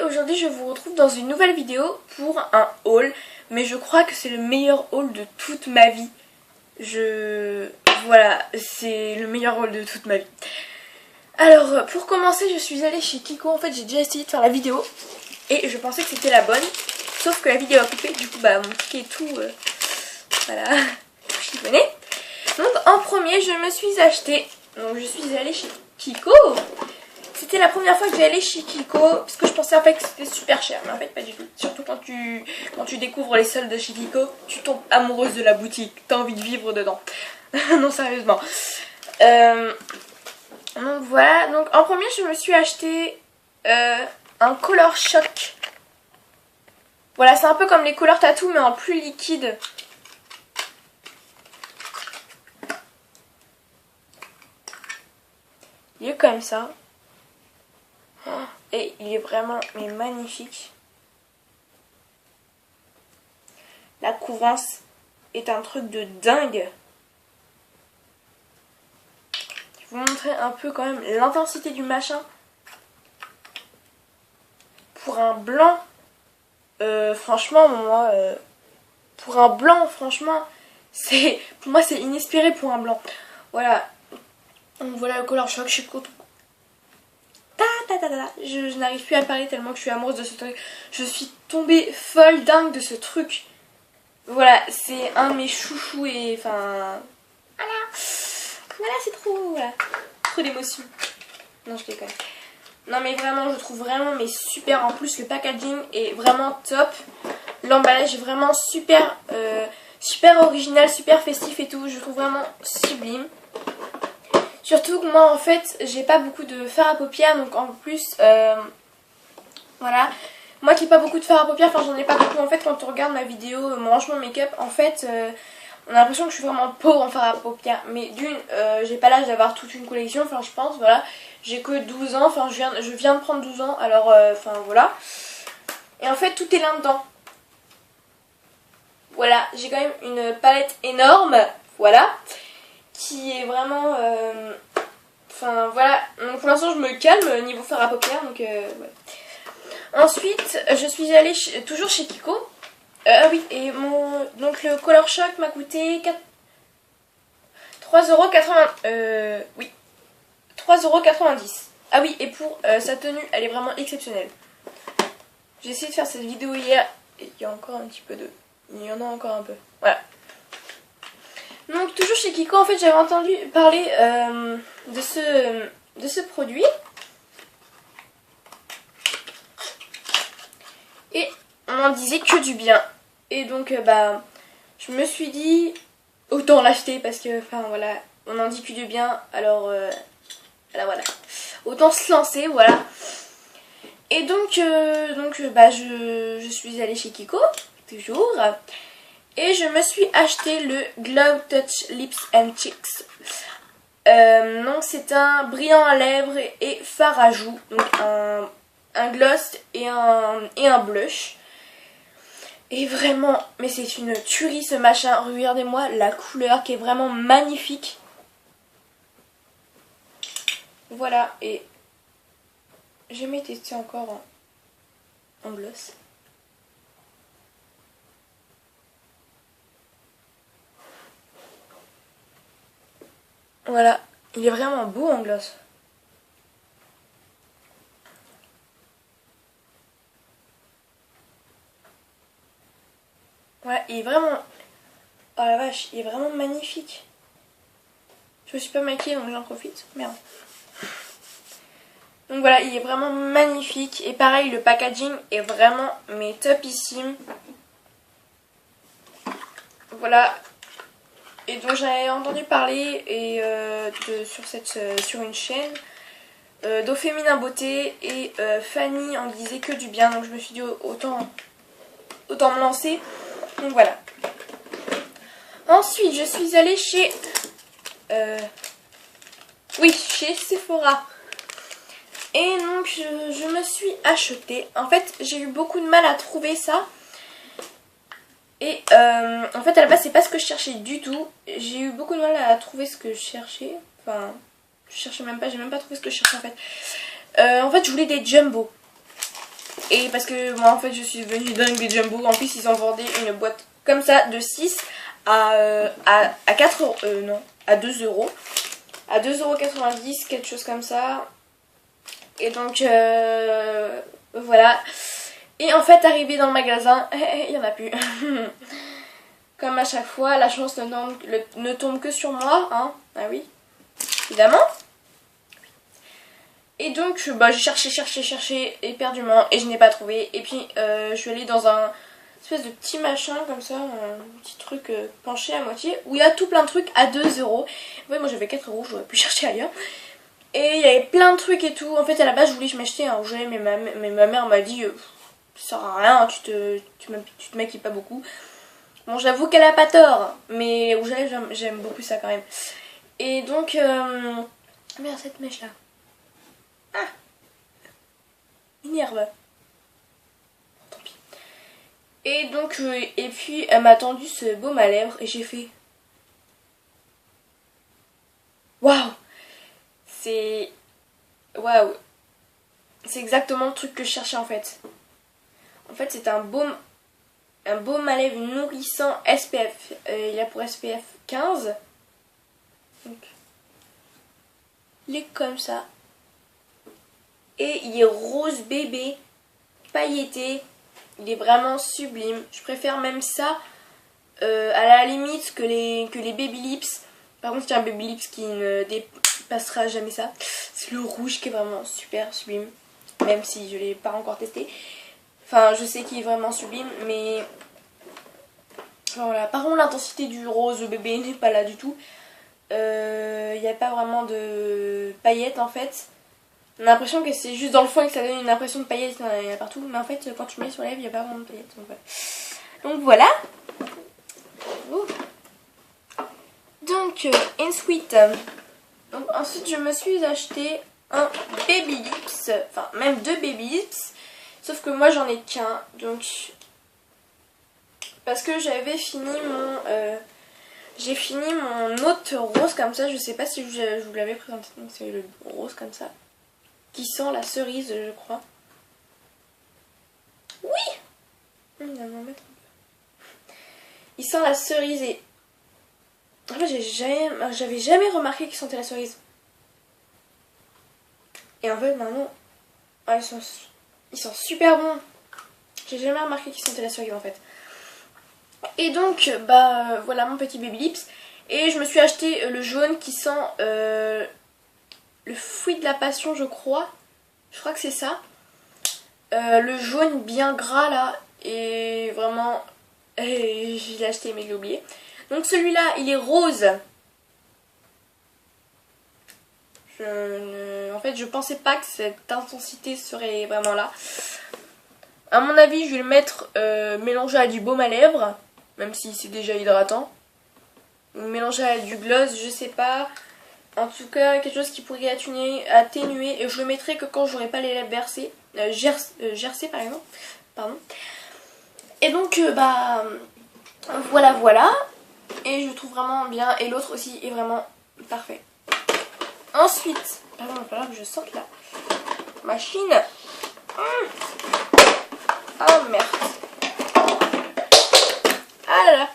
aujourd'hui je vous retrouve dans une nouvelle vidéo pour un haul. Mais je crois que c'est le meilleur haul de toute ma vie. Voilà, c'est le meilleur haul de toute ma vie. Alors, pour commencer, je suis allée chez Kiko. En fait, j'ai déjà essayé de faire la vidéo. Et je pensais que c'était la bonne. Sauf que la vidéo a coupé. Du coup, bah, mon ticket et tout... voilà, tout chiffonné. Donc, en premier, je me suis acheté... Donc, je suis allée chez Kiko. C'était la première fois que j'allais chez Kiko, parce que je pensais en fait que c'était super cher, mais en fait pas du tout. Surtout quand tu découvres les soldes de chez Kiko, tu tombes amoureuse de la boutique, t'as envie de vivre dedans. Non, sérieusement. Donc voilà, donc en premier je me suis acheté un Color Shock. Voilà, c'est un peu comme les Color Tattoo mais en plus liquide. Il est comme ça. Et il est vraiment magnifique. La couvrance est un truc de dingue. Je vais vous montrer un peu quand même l'intensité du machin. Pour un blanc, franchement, moi, pour un blanc, franchement, pour moi c'est inespéré pour un blanc. Voilà. Donc voilà le Color Shock, je suis contente. Je n'arrive plus à parler tellement que je suis amoureuse de ce truc. Je suis tombée folle dingue de ce truc. Voilà, c'est un de mes chouchous et enfin... Voilà, c'est trop... Voilà. Trop d'émotions. Non, je déconne. Non mais vraiment, je trouve vraiment mais super. En plus, le packaging est vraiment top. L'emballage est vraiment super, super original, super festif et tout. Je trouve vraiment sublime. Surtout que moi en fait j'ai pas beaucoup de fard à paupières, donc en plus voilà, moi qui n'ai pas beaucoup de fard à paupières, enfin j'en ai pas beaucoup en fait. Quand on regarde ma vidéo mon rangement make-up, en fait on a l'impression que je suis vraiment pauvre en fard à paupières. Mais d'une, j'ai pas l'âge d'avoir toute une collection, enfin je pense, voilà, j'ai que 12 ans, enfin je viens de prendre 12 ans, alors enfin voilà. Et en fait tout est là-dedans. Voilà, j'ai quand même une palette énorme, voilà, qui est vraiment... Enfin voilà, donc pour l'instant je me calme niveau fard à paupières, donc ouais. Ensuite je suis allée toujours chez Kiko. Oui, et donc le Color Shock m'a coûté 3,80€. Oui, 3,90€. Ah oui, et pour sa tenue, elle est vraiment exceptionnelle. J'ai essayé de faire cette vidéo hier, et il y a encore un petit peu de... Il y en a encore un peu, voilà. Donc toujours chez Kiko, en fait j'avais entendu parler de ce produit. Et on en disait que du bien. Et donc bah je me suis dit autant l'acheter parce que enfin voilà, on en dit que du bien, alors voilà. Autant se lancer, voilà. Et donc bah je suis allée chez Kiko, toujours. Et je me suis acheté le Glow Touch Lips and Cheeks. Donc c'est un brillant à lèvres et fard à joues. Donc un gloss et un blush. Et vraiment, mais c'est une tuerie ce machin. Regardez-moi la couleur qui est vraiment magnifique. Voilà, et j'ai jamais testé encore en gloss. Voilà, il est vraiment beau en gloss. Voilà, il est vraiment... Oh la vache, il est vraiment magnifique. Je me suis pas maquillée donc j'en profite. Merde. Donc voilà, il est vraiment magnifique. Et pareil, le packaging est vraiment mais topissime. Voilà. Et donc j'avais entendu parler sur une chaîne d'Au Féminin Beauté et Fanny en disait que du bien, donc je me suis dit autant me lancer. Donc voilà. Ensuite je suis allée chez Sephora. Et donc je me suis acheté. En fait j'ai eu beaucoup de mal à trouver ça. Et en fait à la base c'est pas ce que je cherchais du tout. J'ai eu beaucoup de mal à trouver ce que je cherchais. Enfin je cherchais même pas, j'ai même pas trouvé ce que je cherchais en fait. En fait je voulais des jumbo. Et parce que moi en fait je suis devenue dingue des Jumbo. En plus ils ont vendu une boîte comme ça de 6 à 4 euros. Non, à 2 euros. À 2,90 €, quelque chose comme ça. Et donc voilà. Et en fait arrivé dans le magasin, il n'y en a plus. Comme à chaque fois, la chance ne tombe que sur moi, hein. Ah oui, évidemment. Et donc bah, j'ai cherché éperdument et je n'ai pas trouvé. Et puis je suis allée dans un espèce de petit machin comme ça, un petit truc penché à moitié, où il y a tout plein de trucs à 2 €. Ouais, moi j'avais 4 €, j'aurais pu chercher ailleurs. Et il y avait plein de trucs et tout. En fait à la base je voulais m'acheter un rouget, mais ma mère m'a dit ça sert à rien, tu te maquilles pas beaucoup. Bon, j'avoue qu'elle a pas tort, mais les rouges à lèvres, j'aime beaucoup ça quand même. Et donc, merde, cette mèche là. Ah, une herbe. Tant pis. Et donc, et puis elle m'a tendu ce baume à lèvres et j'ai fait. Waouh! C'est. Waouh! C'est exactement le truc que je cherchais en fait. En fait, c'est un baume à lèvres nourrissant SPF. Il y a pour SPF 15. Donc, il est comme ça. Et il est rose bébé, pailleté. Il est vraiment sublime. Je préfère même ça à la limite que les Baby Lips. Par contre, il y a un Baby Lips qui ne dépassera jamais ça. C'est le rouge qui est vraiment super sublime. Même si je ne l'ai pas encore testé. Enfin, je sais qu'il est vraiment sublime, mais enfin, voilà. Par contre, l'intensité du rose bébé n'est pas là du tout. Il n'y a pas vraiment de paillettes en fait. On a l'impression que c'est juste dans le fond et que ça donne une impression de paillettes partout. Mais en fait, quand tu mets sur les lèvres, il n'y a pas vraiment de paillettes. Donc voilà. Donc, ensuite, ensuite, je me suis acheté un Baby Lips. Enfin, même 2 Baby Lips. Sauf que moi, j'en ai qu'un. Donc, parce que j'avais fini mon... j'ai fini mon autre rose comme ça. Je sais pas si je vous l'avais présenté. Donc, c'est le rose comme ça. Qui sent la cerise, je crois. Oui! Il va m'en mettre un peu. Il sent la cerise et... En fait, j'avais jamais remarqué qu'il sentait la cerise. Et en fait, maintenant... Ah, ils sont super bons. J'ai jamais remarqué qu'ils sentaient la cerise, en fait. Et donc, bah, voilà mon petit Baby Lips. Et je me suis acheté le jaune qui sent... le fruit de la passion, je crois. Je crois que c'est ça. Le jaune bien gras là. Et vraiment. Je l'ai acheté mais je l'ai oublié. Donc celui-là, il est rose. En fait, je pensais pas que cette intensité serait vraiment là. À mon avis, je vais le mettre mélangé à du baume à lèvres. Même si c'est déjà hydratant. Mélangé à du gloss, je sais pas. En tout cas, quelque chose qui pourrait atténuer. Et je le mettrai que quand j'aurai pas les lèvres gercées par exemple. Pardon. Et donc, bah, voilà. Et je le trouve vraiment bien. Et l'autre aussi est vraiment parfait. Ensuite, pardon, il va falloir que je sorte la machine. Oh merde. Ah là là.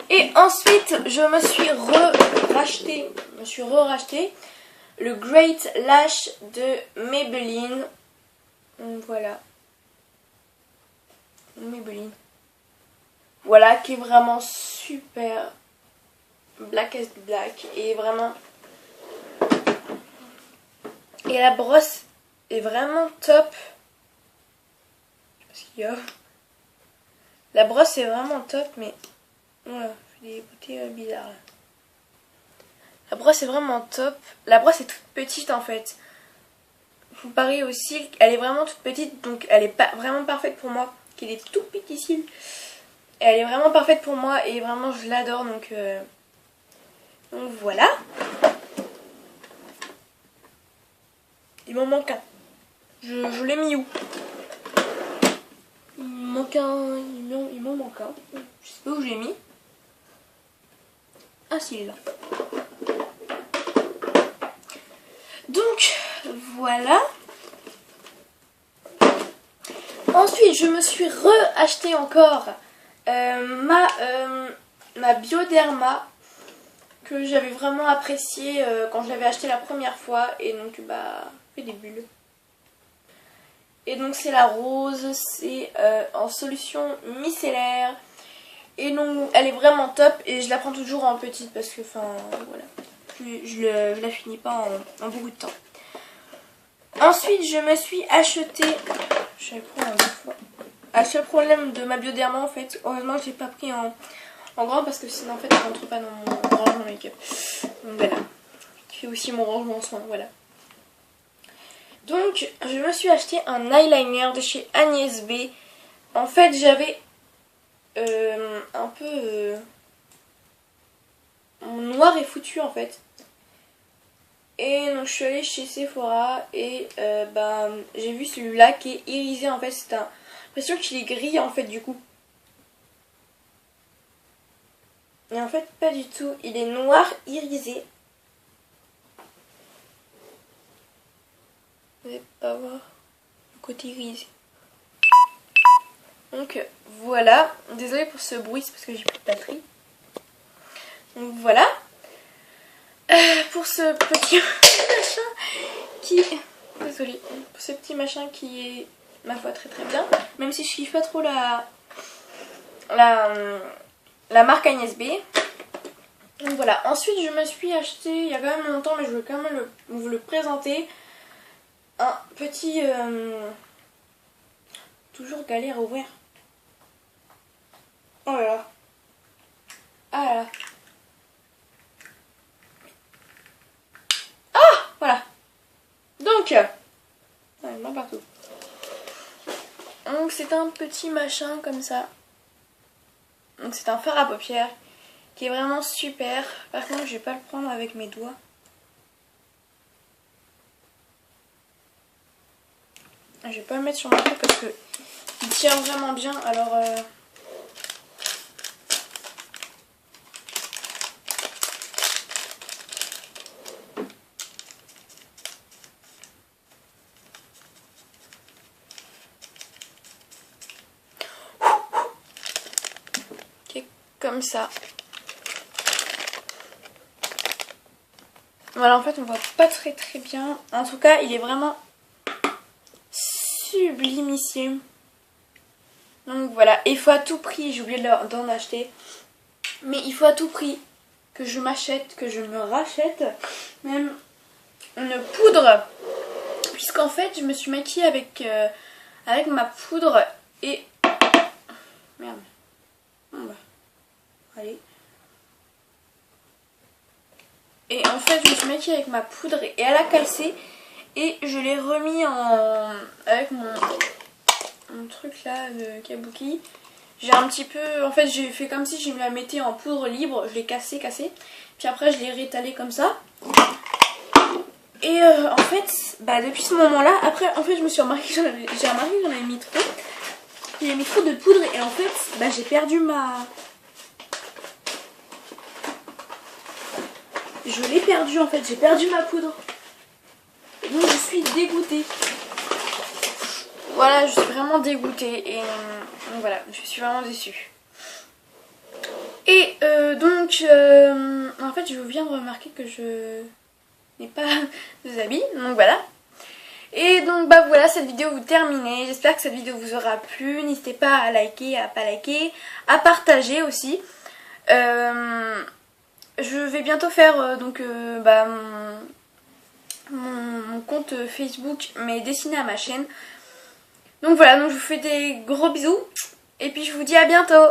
Et ensuite, je me suis re-racheté le Great Lash de Maybelline. Voilà. Maybelline. Voilà, qui est vraiment super black as black. Et vraiment... Et la brosse est vraiment top. Je sais pas ce qu'il y a. La brosse est vraiment top, mais... Voilà, je fais des beautés bizarres là. La brosse est vraiment top. La brosse est toute petite en fait. Comparée au cils, elle est vraiment toute petite, donc elle est pas vraiment parfaite pour moi. Qui est tout petits cils. Elle est vraiment parfaite pour moi et vraiment je l'adore, donc voilà. Il m'en manque un. Je l'ai mis où? Il m'en manque un. Il m'en manque un. Je sais pas où je l'ai mis. Ah si, il est là. Donc, voilà. Ensuite, je me suis re-acheté encore ma Bioderma que j'avais vraiment apprécié quand je l'avais acheté la première fois. Et donc, bah, fait des bulles. Et donc, c'est la rose, c'est en solution micellaire. Et donc, elle est vraiment top et je la prends toujours en petite parce que, enfin, voilà. Je la finis pas en beaucoup de temps. Ensuite, je me suis acheté... Je vais prendre deux fois. Le seul problème de ma Bioderma, en fait, heureusement que j'ai pas pris en grand parce que sinon, en fait, elle rentre pas dans mon rangement make-up. Donc voilà. Qui fait aussi mon rangement soin, voilà. Donc, je me suis acheté un eyeliner de chez Agnès B. En fait, j'avais un peu... mon noir est foutu, en fait. Et donc je suis allée chez Sephora et j'ai vu celui-là qui est irisé en fait. C'est l'impression qu'il est gris en fait du coup. Mais en fait pas du tout, il est noir irisé. Vous n'allez pas voir le côté irisé. Donc voilà, désolée pour ce bruit, c'est parce que j'ai plus de batterie. Donc voilà. Pour ce petit machin qui... Désolée. Pour ce petit machin qui est, ma foi, très très bien. Même si je kiffe pas trop la marque Agnès B. Donc voilà. Ensuite, je me suis acheté, il y a quand même longtemps, mais je veux quand même vous le présenter. Un petit... toujours galère à ouvrir. Oh là là. Ah là là. Voilà. Donc, partout. Donc c'est un petit machin comme ça. Donc c'est un fard à paupières qui est vraiment super. Par contre, je vais pas le prendre avec mes doigts. Je vais pas le mettre sur ma peau parce que il tient vraiment bien. Alors comme ça. Voilà, en fait on voit pas très très bien. En tout cas, il est vraiment sublimissime. Donc voilà, il faut à tout prix, j'ai oublié d'en acheter, mais il faut à tout prix que je m'achète, que je me rachète même une poudre, puisqu'en fait je me suis maquillée avec ma poudre et... Merde. Bon bah, allez. Et en fait je me suis maquillée avec ma poudre et elle a cassé et je l'ai remis avec mon truc là de kabuki. J'ai un petit peu, en fait j'ai fait comme si je me la mettais en poudre libre, je l'ai cassé, puis après je l'ai réétalé comme ça. Et en fait, depuis ce moment là, après en fait je me suis remarqué que j'en avais mis trop. J'ai mis trop de poudre et en fait j'ai perdu je l'ai perdu en fait, j'ai perdu ma poudre. Et donc je suis dégoûtée. Voilà, je suis vraiment dégoûtée et donc voilà, je suis vraiment déçue. Et en fait, je viens de remarquer que je n'ai pas de habits, donc voilà. Et donc voilà, cette vidéo vous terminez. J'espère que cette vidéo vous aura plu. N'hésitez pas à liker, à pas liker, à partager aussi. Je vais bientôt faire mon compte Facebook, mais destiné à ma chaîne. Donc voilà, donc je vous fais des gros bisous et puis je vous dis à bientôt.